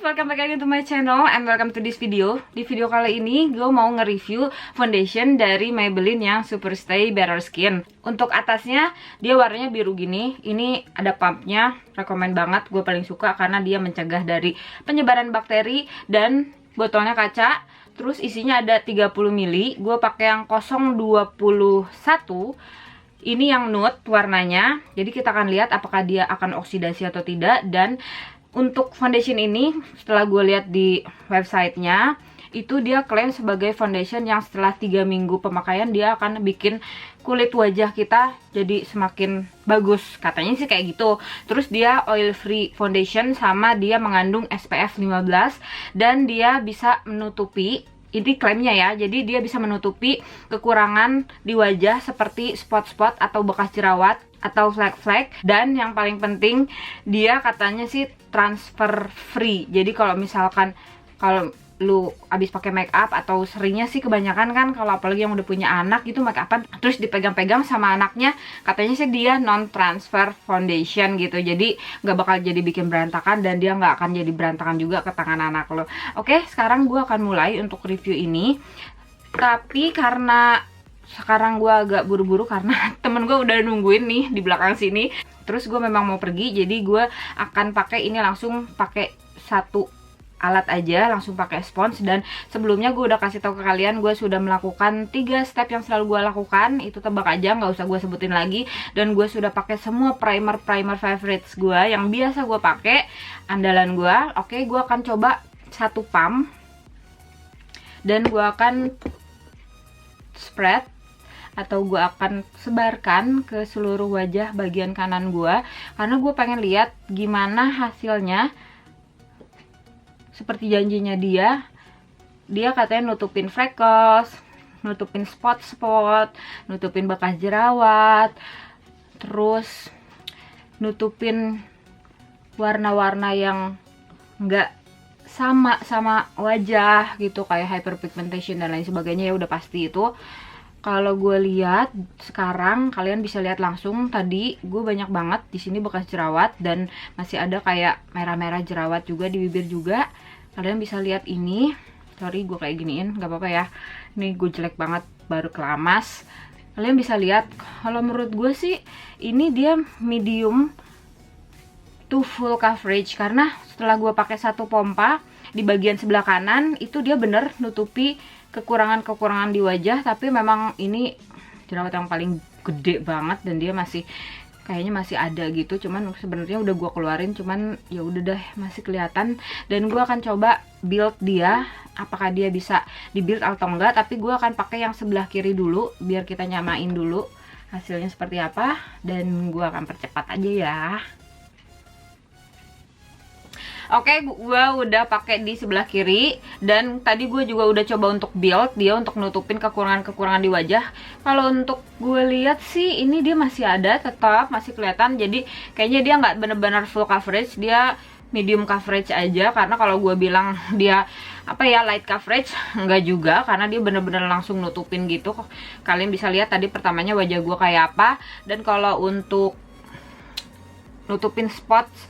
welcome back again to my channel and welcome to this video. Di video kali ini gue mau nge-review foundation dari Maybelline yang Superstay Better Skin. Untuk atasnya dia warnanya biru gini. Ini ada pumpnya, rekomen banget, gue paling suka karena dia mencegah dari penyebaran bakteri. Dan botolnya kaca, terus isinya ada 30 ml. Gue pakai yang 021. Ini yang nude warnanya. Jadi kita akan lihat apakah dia akan oksidasi atau tidak. Dan untuk foundation ini, setelah gue lihat di websitenya, itu dia klaim sebagai foundation yang setelah 3 minggu pemakaian dia akan bikin kulit wajah kita jadi semakin bagus. Katanya sih kayak gitu. Terus dia oil free foundation, sama dia mengandung SPF 15. Dan dia bisa menutupi, ini klaimnya ya, jadi dia bisa menutupi kekurangan di wajah seperti spot-spot atau bekas jerawat atau flek-flek. Dan yang paling penting, dia katanya sih transfer free. Jadi kalau misalkan kalau lu abis pakai make up, atau seringnya sih kebanyakan kan kalau apalagi yang udah punya anak gitu make upan terus dipegang-pegang sama anaknya, katanya sih dia non transfer foundation gitu. Jadi nggak bakal jadi bikin berantakan, dan dia nggak akan jadi berantakan juga ke tangan anak lo. Oke, sekarang gue akan mulai untuk review ini. Tapi karena sekarang gue agak buru-buru karena temen gue udah nungguin nih di belakang sini. Terus gue memang mau pergi, jadi gue akan pakai ini, langsung pakai satu alat aja, langsung pakai spons. Dan sebelumnya gue udah kasih tahu ke kalian, gue sudah melakukan 3 step yang selalu gue lakukan. Itu tebak aja, nggak usah gue sebutin lagi. Dan gue sudah pakai semua primer favorites gue yang biasa gue pakai, andalan gue. Oke, gue akan coba satu pump, dan gue akan spread atau gue akan sebarkan ke seluruh wajah bagian kanan gue, karena gue pengen lihat gimana hasilnya. Seperti janjinya dia katanya nutupin freckles, nutupin spot-spot, nutupin bekas jerawat, terus nutupin warna-warna yang nggak sama wajah gitu, kayak hyperpigmentation dan lain sebagainya. Ya udah pasti itu. Kalau gue lihat sekarang, kalian bisa lihat langsung, tadi gue banyak banget di sini bekas jerawat, dan masih ada kayak merah-merah jerawat juga di bibir juga. Kalian bisa lihat ini. Sorry gue kayak giniin, nggak apa-apa ya. Ini gue jelek banget, baru kelamas. Kalian bisa lihat, kalau menurut gue sih ini dia medium to full coverage, karena setelah gue pakai satu pompa di bagian sebelah kanan, itu dia bener nutupi kekurangan-kekurangan di wajah. Tapi memang ini jerawat yang paling gede banget, dan dia masih kayaknya masih ada gitu. Cuman sebenarnya udah gue keluarin, cuman ya udah deh masih kelihatan. Dan gue akan coba build dia, apakah dia bisa di build atau enggak. Tapi gue akan pakai yang sebelah kiri dulu biar kita nyamain dulu hasilnya seperti apa, dan gue akan percepat aja ya. Oke, gue udah pakai di sebelah kiri, dan tadi gue juga udah coba untuk build dia untuk nutupin kekurangan-kekurangan di wajah. Kalau untuk gue lihat sih ini dia masih ada, tetap masih kelihatan. Jadi kayaknya dia nggak bener-bener full coverage, dia medium coverage aja. Karena kalau gue bilang dia apa ya, light coverage, enggak juga, karena dia bener-bener langsung nutupin gitu. Kalian bisa lihat tadi pertamanya wajah gue kayak apa. Dan kalau untuk nutupin spots,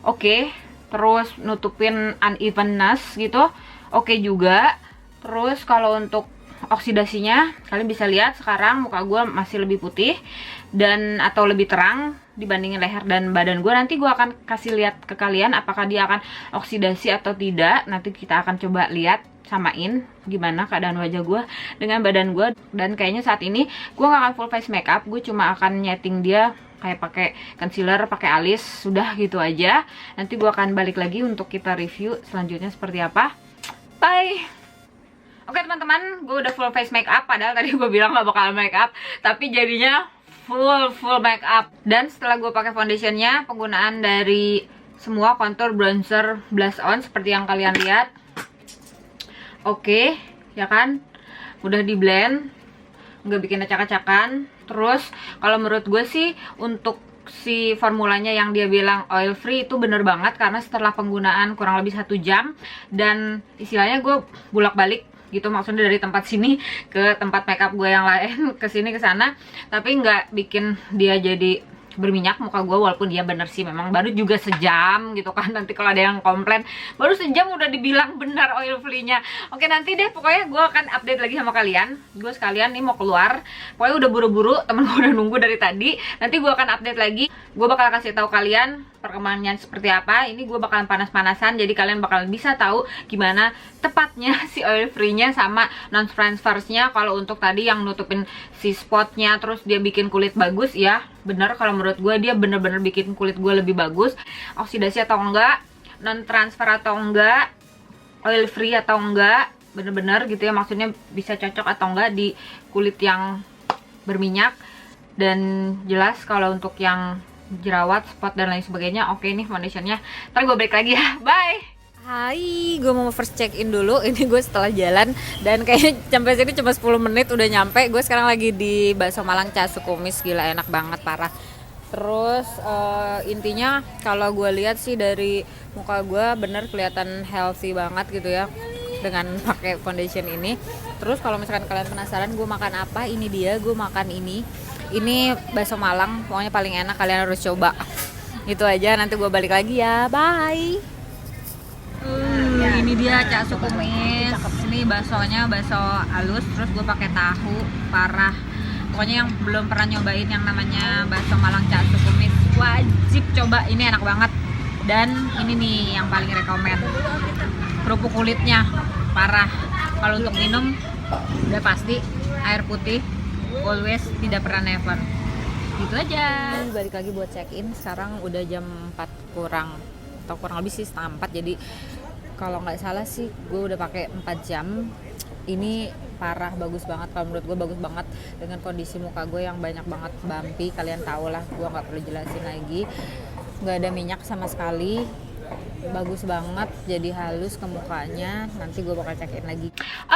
oke. Terus nutupin unevenness gitu, oke juga. Terus kalau untuk oksidasinya, kalian bisa lihat sekarang muka gue masih lebih putih dan atau lebih terang dibandingin leher dan badan gue. Nanti gue akan kasih lihat ke kalian apakah dia akan oksidasi atau tidak. Nanti kita akan coba lihat, samain gimana keadaan wajah gue dengan badan gue. Dan kayaknya saat ini gue gak akan full face makeup, gue cuma akan nyeting dia kayak pakai concealer, pakai alis, sudah gitu aja. Nanti gue akan balik lagi untuk kita review selanjutnya seperti apa. Bye. Oke teman-teman, gue udah full face makeup, padahal tadi gue bilang gak bakal makeup, tapi jadinya full makeup. Dan setelah gue pakai foundationnya, penggunaan dari semua contour, bronzer, blush on seperti yang kalian lihat. Oke, ya kan, udah di blend, nggak bikin acak-acakan. Terus kalau menurut gue sih untuk si formulanya yang dia bilang oil free itu bener banget, karena setelah penggunaan kurang lebih 1 jam, dan istilahnya gue bolak-balik gitu, maksudnya dari tempat sini ke tempat makeup gue yang lain, ke sini ke sana, tapi nggak bikin dia jadi berminyak muka gue, walaupun dia bener sih memang baru juga sejam gitu kan. Nanti kalau ada yang komplain baru sejam udah dibilang benar oil free nya. Oke, nanti deh pokoknya gue akan update lagi sama kalian. Gue sekalian nih mau keluar, pokoknya udah buru-buru, temen gue udah nunggu dari tadi. Nanti gue akan update lagi, gue bakal kasih tahu kalian perkembangannya seperti apa. Ini gue bakalan panas-panasan, jadi kalian bakalan bisa tahu gimana tepatnya si oil free nya sama non transfers nya. Kalau untuk tadi yang nutupin si spotnya terus dia bikin kulit bagus, ya bener kalau menurut gue dia bener-bener bikin kulit gue lebih bagus. Oksidasi atau enggak, non transfer atau enggak, oil free atau enggak, bener-bener gitu ya, maksudnya bisa cocok atau enggak di kulit yang berminyak. Dan jelas kalau untuk yang jerawat, spot dan lain sebagainya, oke nih foundationnya. Ntar gue balik lagi ya, bye. Hai, gue mau first check in dulu. Ini gue setelah jalan dan kayaknya sampai sini cuma 10 menit udah nyampe. Gue sekarang lagi di Bakso Malang Casu Kumis, gila enak banget parah. Terus intinya kalau gue lihat sih dari muka gue bener kelihatan healthy banget gitu ya dengan pakai foundation ini. Terus kalau misalkan kalian penasaran gue makan apa, ini dia, gue makan ini bakso Malang, pokoknya paling enak, kalian harus coba. Itu aja, nanti gue balik lagi ya, bye. Ini dia Casu Kumis. Ini baksonya bakso halus, terus gue pakai tahu, parah. Pokoknya yang belum pernah nyobain yang namanya bakso Malang Casu Kumis wajib coba, ini enak banget. Dan ini nih yang paling rekomen, kerupuk kulitnya parah. Kalau untuk minum udah pasti air putih, always, tidak pernah never. Gitu aja. Ini balik lagi buat check in. Sekarang udah jam 4 kurang atau kurang lebih sih setengah 4. Jadi kalau nggak salah sih gue udah pakai 4 jam. Ini parah, bagus banget, kalau menurut gue bagus banget dengan kondisi muka gue yang banyak banget bumpy. Kalian tau lah, gue nggak perlu jelasin lagi. Nggak ada minyak sama sekali, bagus banget, jadi halus ke mukanya. Nanti gue bakal check in lagi.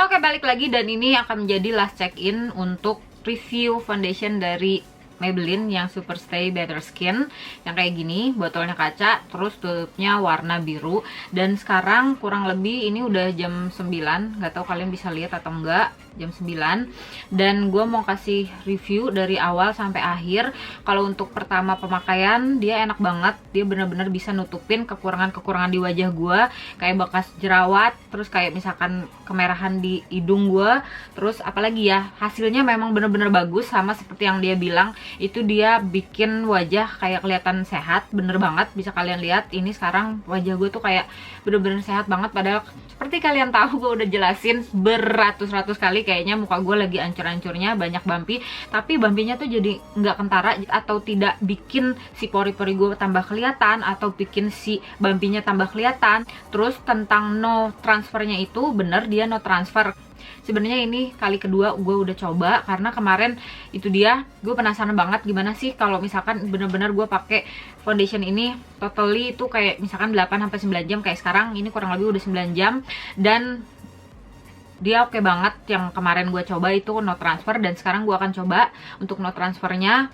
Oke, balik lagi, dan ini akan menjadi last check in untuk review foundation dari Maybelline yang Super Stay Better Skin yang kayak gini, botolnya kaca, terus tutupnya warna biru. Dan sekarang kurang lebih ini udah jam 9, nggak tahu kalian bisa lihat atau enggak, jam 9. Dan gue mau kasih review dari awal sampai akhir. Kalau untuk pertama pemakaian, dia enak banget, dia bener-bener bisa nutupin kekurangan-kekurangan di wajah gue, kayak bekas jerawat, terus kayak misalkan kemerahan di hidung gue. Terus apalagi ya, hasilnya memang bener-bener bagus, sama seperti yang dia bilang, itu dia bikin wajah kayak kelihatan sehat, bener banget. Bisa kalian lihat, ini sekarang wajah gue tuh kayak bener-bener sehat banget. Padahal seperti kalian tahu, gue udah jelasin beratus-ratus kali, kayaknya muka gue lagi ancur-ancurnya, banyak bumpy. Tapi bumpy-nya tuh jadi nggak kentara, atau tidak bikin si pori-pori gue tambah kelihatan, atau bikin si bumpy-nya tambah kelihatan. Terus tentang no transfernya itu bener, dia no transfer. Sebenarnya ini kali kedua gue udah coba, karena kemarin itu dia, gue penasaran banget gimana sih kalau misalkan bener-bener gue pakai foundation ini totally itu kayak misalkan 8-9 jam, kayak sekarang ini kurang lebih udah 9 jam. Dan dia oke banget, yang kemarin gue coba itu no transfer, dan sekarang gue akan coba untuk no transfernya.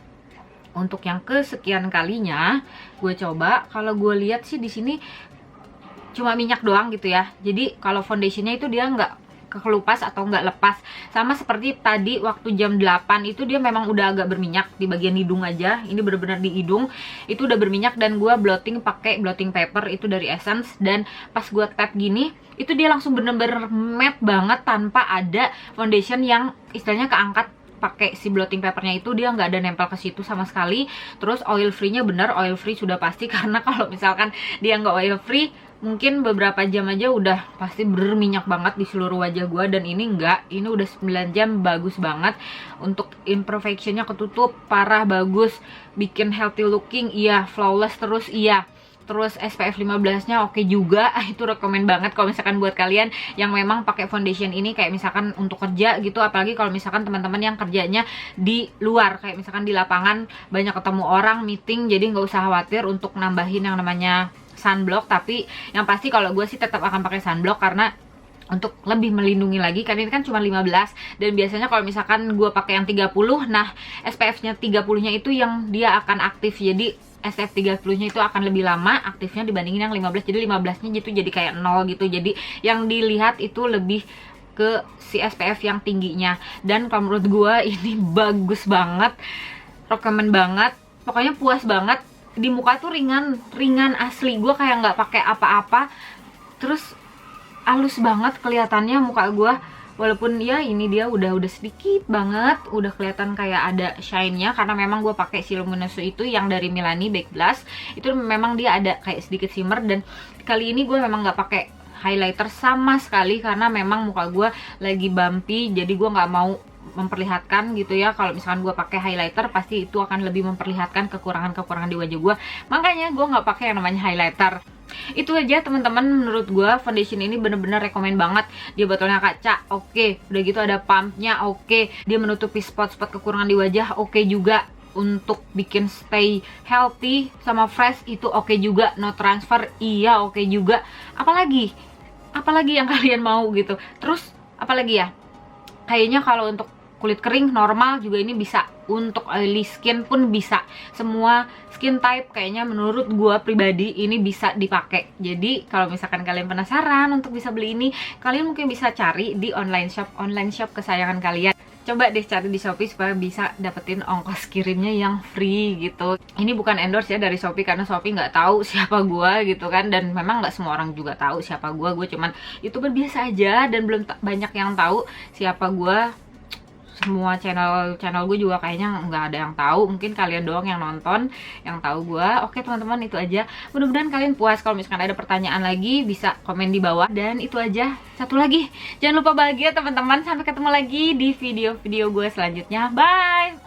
Untuk yang kesekian kalinya gue coba, kalau gue lihat sih di sini cuma minyak doang gitu ya. Jadi kalau foundationnya itu dia nggak kelupas atau nggak lepas, sama seperti tadi waktu jam 8 itu dia memang udah agak berminyak di bagian hidung aja. Ini bener-bener di hidung itu udah berminyak, dan gue blotting pakai blotting paper itu dari Essence. Dan pas gue tap gini, itu dia langsung bener-bener matte banget tanpa ada foundation yang istilahnya keangkat pakai si blotting papernya itu, dia nggak ada nempel ke situ sama sekali. Terus oil free nya bener, oil free sudah pasti, karena kalau misalkan dia nggak oil free mungkin beberapa jam aja udah pasti berminyak banget di seluruh wajah gue. Dan ini enggak, ini udah 9 jam, bagus banget. Untuk imperfectionnya ketutup, parah bagus. Bikin healthy looking, iya. Flawless terus, iya. Terus SPF 15-nya oke juga. Itu rekomen banget kalau misalkan buat kalian yang memang pakai foundation ini, kayak misalkan untuk kerja gitu. Apalagi kalau misalkan teman-teman yang kerjanya di luar, kayak misalkan di lapangan, banyak ketemu orang, meeting, jadi nggak usah khawatir untuk nambahin yang namanya sunblock. Tapi yang pasti kalau gue sih tetap akan pakai sunblock, karena untuk lebih melindungi lagi, karena ini kan cuma 15. Dan biasanya kalau misalkan gue pakai yang 30, nah SPF-nya 30-nya itu yang dia akan aktif. Jadi SPF 30-nya itu akan lebih lama aktifnya dibandingin yang 15. Jadi 15-nya gitu jadi kayak 0 gitu. Jadi yang dilihat itu lebih ke si SPF yang tingginya. Dan kalau menurut gue ini bagus banget, rekomen banget. Pokoknya puas banget. Di muka tuh ringan asli, gue kayak nggak pakai apa-apa, terus halus banget kelihatannya muka gue. Walaupun ya ini dia udah sedikit banget, udah kelihatan kayak ada shine-nya karena memang gue pakai si Luminous itu yang dari Milani Baked Glass. Itu memang dia ada kayak sedikit shimmer, dan kali ini gue memang nggak pakai highlighter sama sekali karena memang muka gue lagi bumpy, jadi gue nggak mau memperlihatkan gitu ya. Kalau misalkan gue pakai highlighter pasti itu akan lebih memperlihatkan kekurangan-kekurangan di wajah gue, makanya gue nggak pakai yang namanya highlighter. Itu aja teman-teman, menurut gue foundation ini bener-bener rekomen banget. Dia botolnya kaca, oke. Udah gitu ada pumpnya, oke. Dia menutupi spot-spot kekurangan di wajah, oke juga. Untuk bikin stay healthy sama fresh itu oke juga. No transfer, iya oke juga. Apalagi yang kalian mau gitu. Terus apalagi ya, kayaknya kalau untuk kulit kering normal juga ini bisa, untuk oily skin pun bisa, semua skin type kayaknya menurut gua pribadi ini bisa dipakai. Jadi kalau misalkan kalian penasaran untuk bisa beli ini, kalian mungkin bisa cari di online shop kesayangan kalian. Coba deh cari di Shopee supaya bisa dapetin ongkos kirimnya yang free gitu. Ini bukan endorse ya dari Shopee, karena Shopee nggak tahu siapa gua gitu kan, dan memang nggak semua orang juga tahu siapa gua. Gue cuman YouTuber biasa aja dan belum banyak yang tahu siapa gua. Semua channel gue juga kayaknya nggak ada yang tahu, mungkin kalian doang yang nonton yang tahu gue. Oke teman-teman, itu aja, mudah-mudahan kalian puas. Kalau misalkan ada pertanyaan lagi bisa komen di bawah. Dan itu aja, satu lagi, jangan lupa bahagia teman-teman. Sampai ketemu lagi di video-video gue selanjutnya. Bye.